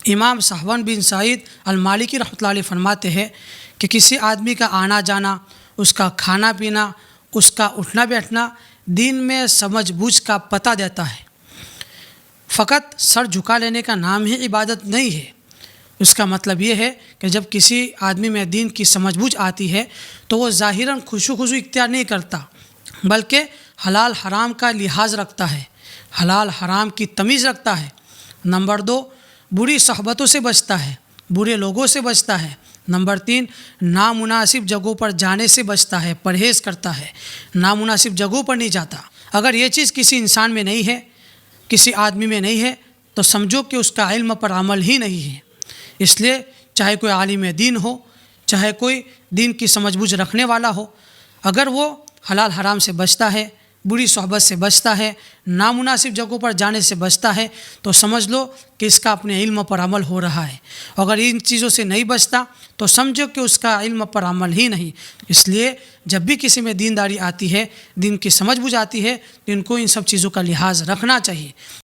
امام صہون بن سعید المالکی رحمۃ اللہ علیہ فرماتے ہیں کہ کسی آدمی کا آنا جانا، اس کا کھانا پینا، اس کا اٹھنا بیٹھنا دین میں سمجھ بوجھ کا پتہ دیتا ہے۔ فقط سر جھکا لینے کا نام ہی عبادت نہیں ہے۔ اس کا مطلب یہ ہے کہ جب کسی آدمی میں دین کی سمجھ بوجھ آتی ہے تو وہ ظاہراً خشوع خضوع اختیار نہیں کرتا، بلکہ حلال حرام کا لحاظ رکھتا ہے، حلال حرام کی تمیز رکھتا ہے۔ نمبر 2، بری صحبتوں سے بچتا ہے، برے لوگوں سے بچتا ہے۔ نمبر 3، نامناسب جگہوں پر جانے سے بچتا ہے، پرہیز کرتا ہے، نامناسب جگہوں پر نہیں جاتا۔ اگر یہ چیز کسی انسان میں نہیں ہے، کسی آدمی میں نہیں ہے، تو سمجھو کہ اس کا علم پر عمل ہی نہیں ہے۔ اس لیے چاہے کوئی عالم دین ہو، چاہے کوئی دین کی سمجھ بوجھ رکھنے والا ہو، اگر وہ حلال حرام سے بچتا ہے، بری صحبت سے بچتا ہے، نامناسب جگہوں پر جانے سے بچتا ہے، تو سمجھ لو کہ اس کا اپنے علم پر عمل ہو رہا ہے۔ اگر ان چیزوں سے نہیں بچتا تو سمجھو کہ اس کا علم پر عمل ہی نہیں۔ اس لیے جب بھی کسی میں دینداری آتی ہے، دین کی سمجھ بوجھ آتی ہے، تو ان کو ان سب چیزوں کا لحاظ رکھنا چاہیے۔